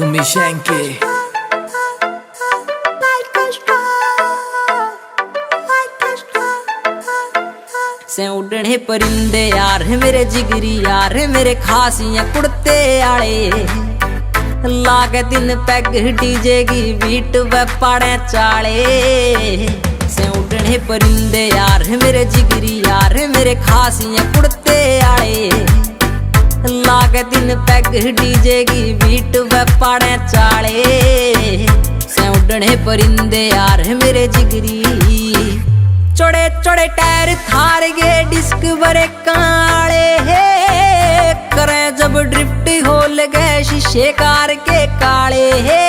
Sumishenki से उड़ने परिंदे यार मेरे जिगरी यार मेरे खासियां कुड़ते आले लागे दिन पैग डीजे की बीट वे पाड़े चाले से उड़ने परिंदे यार मेरे जिगरी यार मेरे खासियां कुड़ते आले लागे दिन पैग डीजे की बीट वे पाड़े चाले से उड़ने परिंदे यार मेरे जिगरी चौड़े चौड़े टायर थार गे डिस्क बरे काले हे करे जब ड्रिफ्ट हो लगे शीशे कार के काले हे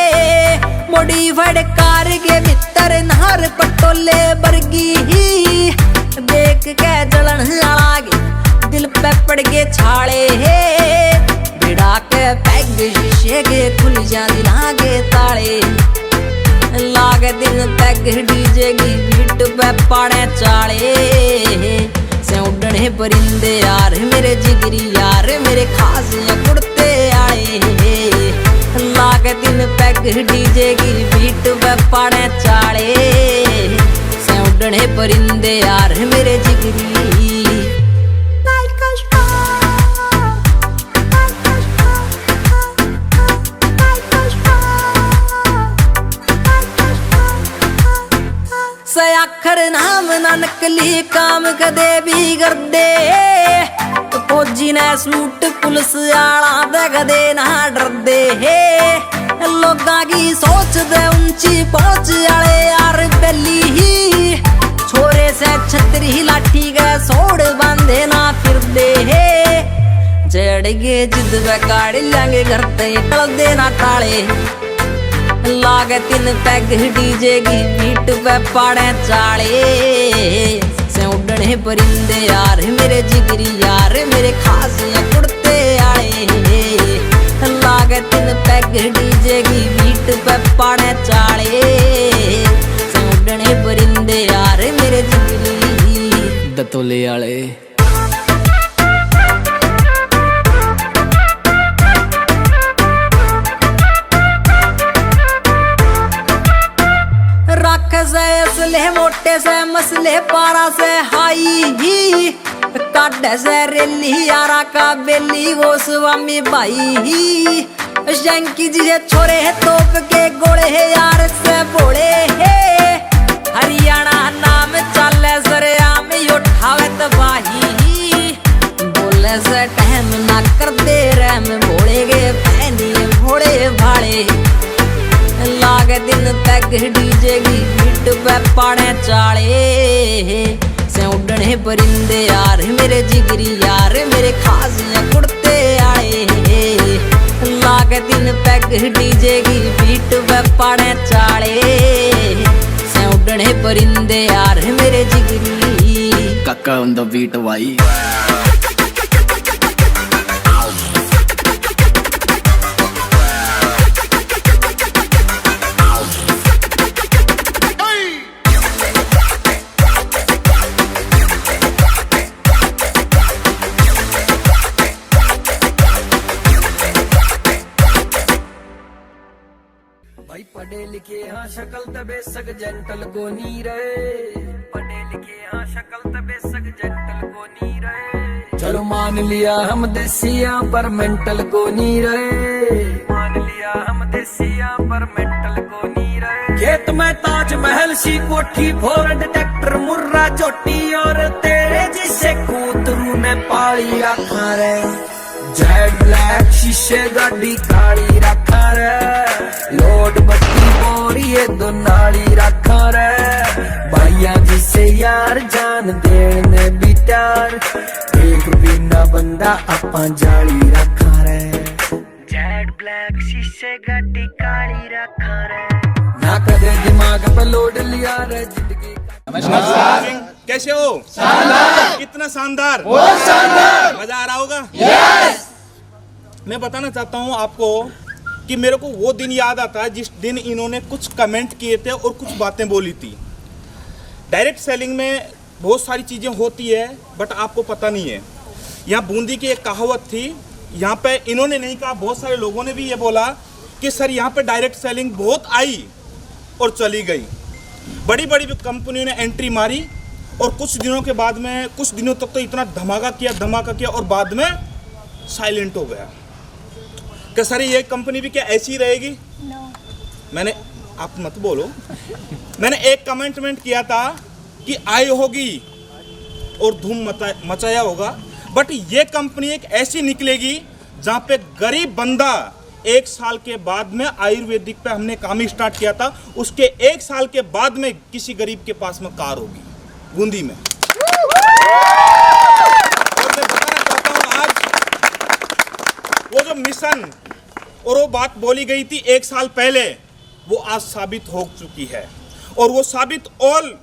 मॉडिफाइड कार के भीतर नहर पटोले बरगी ही देख के जलन लागे दिल पे पड़ के छाले हे बिड़ा के पैग शीशे के खुल जा दिलागे ताले लागे दिन तक डीजे की बीट पे पाड़े चाले से उड़ने परिंदे यार मेरे जिगरी यार मेरे खासियां कुड़ते आए लागे दिन पैग डीजे की बीट पे पाड़े चाले से उड़ने परिंदे यार मेरे जिगरी से आखर नाम ना नकली काम कदे भी कर दे तो फौजी ने सूट पुलिस आला दे कदे ना डर दे लोगा की सोच दे ऊंची पहुंच आले यार बेली ही छोरे से छतरी लाठी के सोड़ बांधे ना फिर दे जड़ गे जिद वे काड़ लेंगे घर ते टल दे ना टाले लागे तीन पैग डीजे की बीट पे पाड़े चाले से उड़ने परिंदे यार मेरे जिगरी यार मेरे खासियां कुड़ते आए लागे तीन पैग डीजे की बीट पे पाड़े चाले से उड़ने परिंदे यार मेरे जिगरी दतोले आले से असले मोटे से मसले पारा से हाई ही काढ़े से रेली यारा का बेली वो स्वामी भाई ही शंकी जी है छोरे है तोप के गोले है यार से बोले है हरियाणा नाम चले सरे आम उठावे तबाही बोले से टहम ना कर दे रहम भोले गे पहनी भोले भाले लागे दिन तक डीजे की बीट पे पाड़े चाले से उड़ने परिंदे यार मेरे जिगरी यार मेरे खासियां कुड़ते आए लागे दिन पैग डीजे की बीट पे पाड़े चाले से उड़ने परिंदे यार मेरे जिगरी Kaka on the beat भाई भाई पढ़े लिखे हाँ शक्ल तबे सग जेंटल को नी रहे पढ़े लिखे हाँ शक्ल तबे सग जेंटल को नी रहे चलो मान लिया हम देसिया पर मेंटल को नी रहे मान लिया हम देसिया पर मेंटल को नी रहे खेत में ताजमहल सी कोठी फोर्ड ट्रैक्टर मुर्रा चोटी और तेरे जिसे कूतरू ने पाली रखा रे जेड ब्लैक शीशे गाड़ी काली रखा रे लोड बत्ती बोरी ये दो नाली रखा रे भाइया जिसे यार जान देने भी प्यार एक बिना बंदा अपा जाली रखा रे जेड ब्लैक शीशे गाड़ी काली रखा रे ना कदे दिमाग पे लोड लिया रे जिंदगी नमस्कार कैसे हो? शानदार। कितना शानदार? बहुत शानदार। मजा आ रहा होगा? यस। मैं बताना चाहता हूँ आपको कि मेरे को वो दिन याद आता है जिस दिन इन्होंने कुछ कमेंट किए थे और कुछ बातें बोली थी। डायरेक्ट सेलिंग में बहुत सारी चीज़ें होती है बट आपको पता नहीं है। यहाँ बूंदी की एक कहावत थी, यहाँ पे इन्होंने नहीं कहा, बहुत सारे लोगों ने भी ये बोला कि सर यहाँ पे डायरेक्ट सेलिंग बहुत आई और चली गई। बड़ी बड़ी कंपनियों ने एंट्री मारी और कुछ दिनों के बाद में, कुछ दिनों तक तो इतना धमाका किया और बाद में साइलेंट हो गया कि सर ये कंपनी भी क्या ऐसी रहेगी? मैंने, आप मत बोलो, मैंने एक कमेंटमेंट किया था कि आई होगी और धूम मचाया होगा, बट ये कंपनी एक ऐसी निकलेगी जहाँ पे गरीब बंदा 1 साल के बाद में, आयुर्वेदिक पे हमने काम स्टार्ट किया था, उसके 1 साल के बाद में किसी गरीब के पास में कार होगी बूंदी में। और मैं बताना चाहता हूँ आज वो जो मिशन और वो बात बोली गई थी 1 साल पहले, वो आज साबित हो चुकी है। और वो साबित ऑल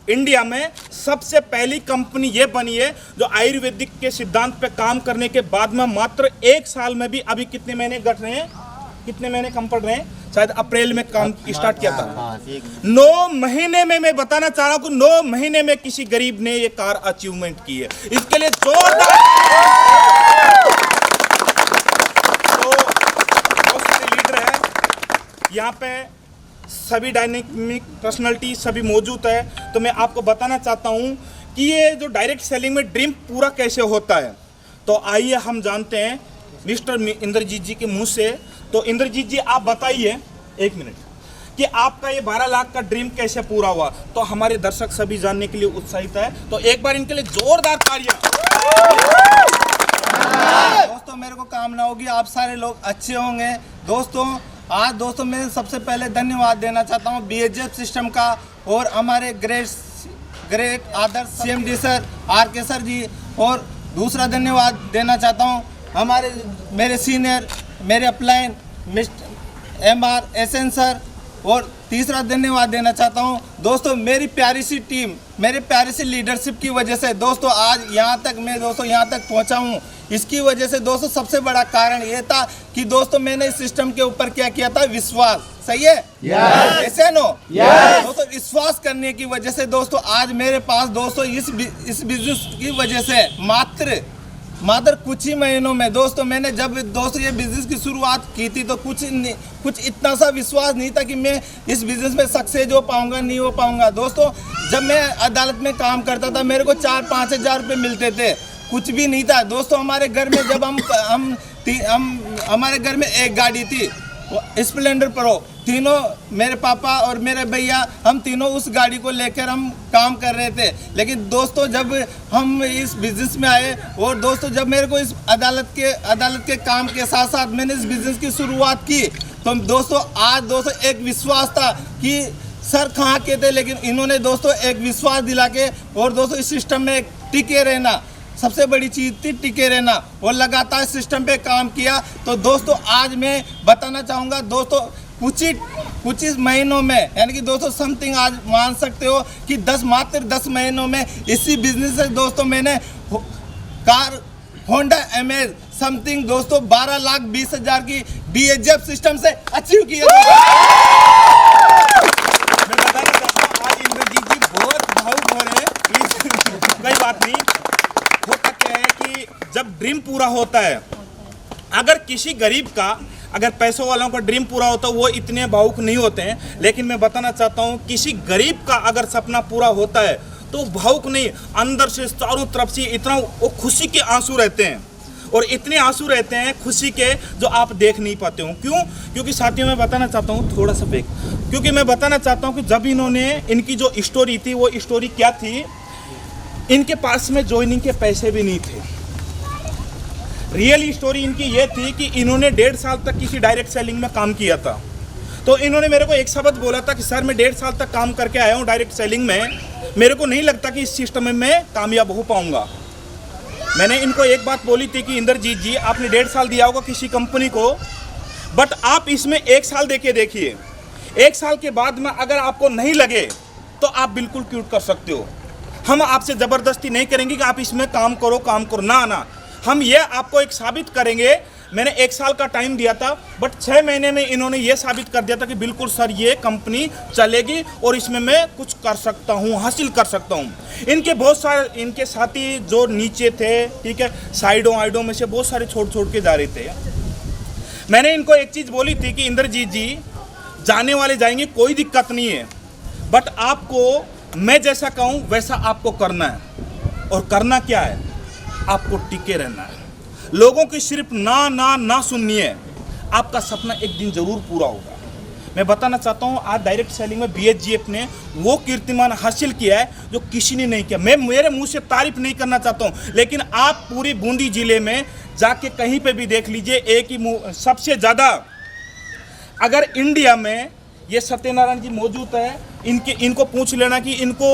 इंडिया में सबसे पहली कंपनी ये बनी है जो आयुर्वेदिक के सिद्धांत पे काम करने के बाद में मात्र 1 साल में भी, अभी कितने महीने घट रहे हैं, कितने महीने कम पड़ रहे हैं, शायद अप्रैल में काम स्टार्ट किया था, 9 महीने में, मैं बताना चाह रहा हूं कि 9 महीने में किसी गरीब ने ये कार अचीवमेंट की है। इसके लिए जोरदार, तो बहुत सारे लीडर हैं यहाँ पे, सभी डायनेमिक पर्सनालिटी सभी मौजूद है। तो मैं आपको बताना चाहता हूं कि ये जो डायरेक्ट सेलिंग में ड्रीम पूरा कैसे होता है, तो आइए हम जानते हैं मिस्टर इंद्रजीत जी के मुंह से। तो इंद्रजीत जी आप बताइए 1 मिनट कि आपका ये 12 लाख का ड्रीम कैसे पूरा हुआ। तो हमारे दर्शक सभी जानने के लिए उत्साहित है, तो एक बार इनके लिए जोरदार तालियां। दोस्तों मेरे को कामना होगी आप सारे लोग अच्छे होंगे। दोस्तों आज दोस्तों मैं सबसे पहले धन्यवाद देना चाहता हूँ BHF सिस्टम का और हमारे ग्रेट आदर्श CMD सर RK सर जी, और दूसरा धन्यवाद देना चाहता हूँ हमारे मेरे सीनियर, मेरे upline mister MR SN sir, और तीसरा धन्यवाद देना चाहता हूँ दोस्तों मेरी प्यारी सी टीम, मेरे प्यारी सी लीडरशिप की वजह से दोस्तों आज यहाँ तक मैं दोस्तों यहाँ तक पहुँचा हूँ। इसकी वजह से दोस्तों सबसे बड़ा कारण ये था कि दोस्तों मैंने इस सिस्टम के ऊपर क्या किया था, विश्वास। सही है? ऐसे नो? दोस्तों विश्वास करने की वजह से दोस्तों आज मेरे पास दोस्तों इस बिजनेस की वजह से मात्र कुछ ही महीनों में दोस्तों मैंने जब दोस्तों ये बिजनेस की शुरुआत की थी तो कुछ इतना सा विश्वास नहीं था कि मैं इस बिजनेस में सक्सेस हो पाऊंगा, नहीं हो पाऊंगा। दोस्तों जब मैं अदालत में काम करता था मेरे को 4-5 हज़ार रुपये मिलते थे, कुछ भी नहीं था। दोस्तों हमारे घर में जब हम हमारे घर में एक गाड़ी थी स्प्लेंडर प्रो, तीनों मेरे पापा और मेरे भैया हम तीनों उस गाड़ी को लेकर हम काम कर रहे थे। लेकिन दोस्तों जब हम इस बिज़नेस में आए और दोस्तों जब मेरे को इस अदालत के काम के साथ साथ मैंने इस बिज़नेस की शुरुआत की तो दोस्तों आज दोस्तों एक विश्वास था कि सर कहाँ के थे, लेकिन इन्होंने दोस्तों एक विश्वास दिला के और दोस्तों इस सिस्टम में टिके रहना सबसे बड़ी चीज़ थी, टिके रहना, और लगातार सिस्टम पे काम किया। तो दोस्तों आज मैं बताना चाहूँगा दोस्तों कुछ ही महीनों में, यानी कि दोस्तों समथिंग आज मान सकते हो कि मात्र 10 महीनों में इसी बिजनेस से दोस्तों मैंने कार होंडा अमेज समथिंग दोस्तों 12,20,000 की BHF सिस्टम से अचीव किया। मैं बताना चाहता हूँ आज इंद्रजीत जी बहुत भावुक हो रहे हैं, प्लीज कोई बात नहीं। होता क्या है कि जब ड्रीम पूरा होता है, अगर किसी गरीब का, अगर पैसों वालों का ड्रीम पूरा होता है वो इतने भावुक नहीं होते हैं, लेकिन मैं बताना चाहता हूँ किसी गरीब का अगर सपना पूरा होता है तो भावुक नहीं, अंदर से चारों तरफ से इतना वो खुशी के आंसू रहते हैं, और इतने आंसू रहते हैं खुशी के जो आप देख नहीं पाते हो। क्यों? क्योंकि साथियों मैं बताना चाहता हूँ थोड़ा सा ब्रेक, क्योंकि मैं बताना चाहता हूँ कि जब इन्होंने इनकी जो स्टोरी थी वो स्टोरी क्या थी, इनके पास में ज्वाइनिंग के पैसे भी नहीं थे। रियल स्टोरी इनकी ये थी कि इन्होंने 1.5 साल तक किसी डायरेक्ट सेलिंग में काम किया था। तो इन्होंने मेरे को एक शब्द बोला था कि सर मैं 1.5 साल तक काम करके आया हूँ डायरेक्ट सेलिंग में, मेरे को नहीं लगता कि इस सिस्टम में मैं कामयाब हो पाऊंगा। मैंने इनको एक बात बोली थी कि इंद्रजीत जी आपने 1.5 साल दिया होगा किसी कंपनी को, बट आप इसमें 1 साल देके देखिए, 1 साल के बाद में अगर आपको नहीं लगे तो आप बिल्कुल क्विट कर सकते हो। हम आपसे ज़बरदस्ती नहीं करेंगे कि आप इसमें काम करो ना, हम ये आपको एक साबित करेंगे। मैंने 1 साल का टाइम दिया था, बट 6 महीने में इन्होंने ये साबित कर दिया था कि बिल्कुल सर ये कंपनी चलेगी और इसमें मैं कुछ कर सकता हूँ, हासिल कर सकता हूँ। इनके बहुत सारे इनके साथी जो नीचे थे, ठीक है, साइडों में से बहुत सारे छोड़ के जा रहे थे। मैंने इनको एक चीज बोली थी कि इंद्रजीत जी जाने वाले जाएंगे, कोई दिक्कत नहीं है, बट आपको मैं जैसा कहूं वैसा आपको करना है। और करना क्या है, आपको टिके रहना है, लोगों की सिर्फ ना सुननी है। आपका सपना एक दिन जरूर पूरा होगा। मैं बताना चाहता हूं, आज डायरेक्ट सेलिंग में BHGF ने वो कीर्तिमान हासिल किया है जो किसी ने नहीं किया। मैं मेरे मुंह से तारीफ नहीं करना चाहता हूं, लेकिन आप पूरी बूंदी जिले में जाके कहीं पे भी देख लीजिए, एक ही सबसे ज्यादा अगर इंडिया में ये सत्यनारायण जी मौजूद है, इनको पूछ लेना कि इनको,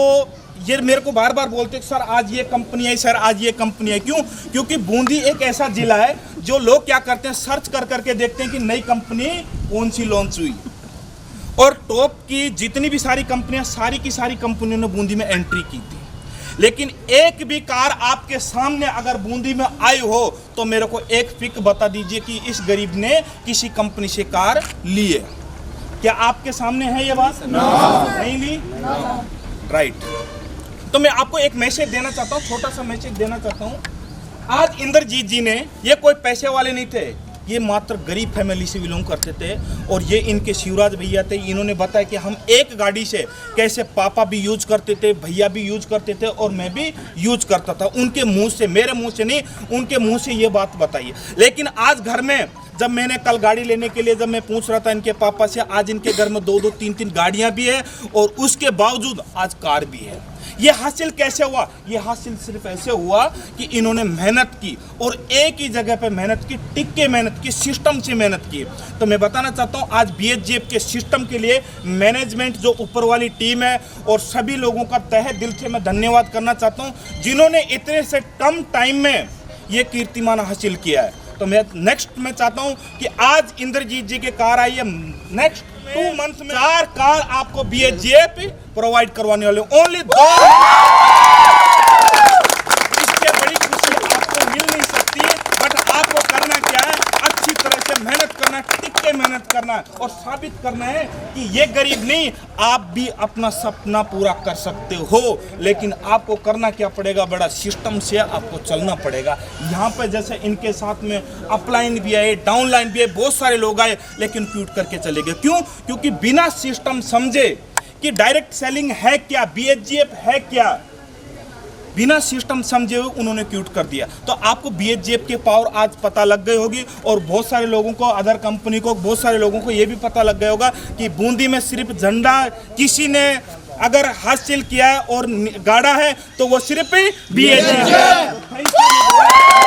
ये मेरे को बार बार बोलते हैं सर आज ये कंपनी है, सर आज ये कंपनी है। क्यों? क्योंकि बूंदी एक ऐसा जिला है जो लोग क्या करते हैं, सर्च कर करके देखते हैं कि नई कंपनी कौन सी लॉन्च हुई। और टॉप की जितनी भी सारी कंपनियां, सारी की सारी कंपनियों ने बूंदी में एंट्री की थी, लेकिन एक भी कार आपके सामने अगर बूंदी में आई हो तो मेरे को एक पिक बता दीजिए कि इस गरीब ने किसी कंपनी से कार ली है। क्या आपके सामने है ये बात? नहीं ली। राइट। तो मैं आपको एक मैसेज देना चाहता हूँ, छोटा सा मैसेज देना चाहता हूँ। आज इंद्रजीत जी ने, ये कोई पैसे वाले नहीं थे, ये मात्र गरीब फैमिली से बिलोंग करते थे। और ये इनके शिवराज भैया थे, इन्होंने बताया कि हम एक गाड़ी से कैसे पापा भी यूज करते थे, भैया भी यूज करते थे और मैं भी यूज करता था। उनके मुंह से, मेरे मुंह से नहीं, उनके मुंह से ये बात बताइए। लेकिन आज घर में जब मैंने कल गाड़ी लेने के लिए जब मैं पूछ रहा था इनके पापा से, आज इनके घर में 2-2 3-3 गाड़ियां भी है और उसके बावजूद आज कार भी है। ये हासिल कैसे हुआ? ये हासिल सिर्फ ऐसे हुआ कि इन्होंने मेहनत की और एक ही जगह पे मेहनत की, टिक के मेहनत की, सिस्टम से मेहनत की। तो मैं बताना चाहता हूँ आज BHGF के सिस्टम के लिए मैनेजमेंट, जो ऊपर वाली टीम है, और सभी लोगों का तहे दिल से मैं धन्यवाद करना चाहता हूँ जिन्होंने इतने से कम टाइम में ये कीर्तिमान हासिल किया है। तो मैं नेक्स्ट में चाहता हूं कि आज इंद्रजीत जी के कार आई है, नेक्स्ट 2 मंथ में 4 कार आपको BHGF प्रोवाइड करवाने वाले, ओनली 2। इससे बड़ी खुशी आपको मिल नहीं सकती। बट आपको करना क्या है, अच्छी तरह से मेहनत करना, टिक के मेहनत करना और साबित करना है कि ये गरीब नहीं, आप भी अपना सपना पूरा कर सकते हो। लेकिन आपको करना क्या पड़ेगा, बड़ा सिस्टम से आपको चलना पड़ेगा। यहाँ पे जैसे इनके साथ में अपलाइन भी आए, डाउनलाइन भी आए, बहुत सारे लोग आए, लेकिन क्विट करके चले गए। क्यों? क्योंकि बिना सिस्टम समझे कि डायरेक्ट सेलिंग है क्या, BHGF है क्या, बिना सिस्टम समझे हुए उन्होंने क्विट कर दिया। तो आपको BHGF के पावर आज पता लग गई होगी और बहुत सारे लोगों को, अदर कंपनी को, बहुत सारे लोगों को ये भी पता लग गया होगा कि बूंदी में सिर्फ झंडा किसी ने अगर हासिल किया है और गाड़ा है तो वो सिर्फ BHGF है।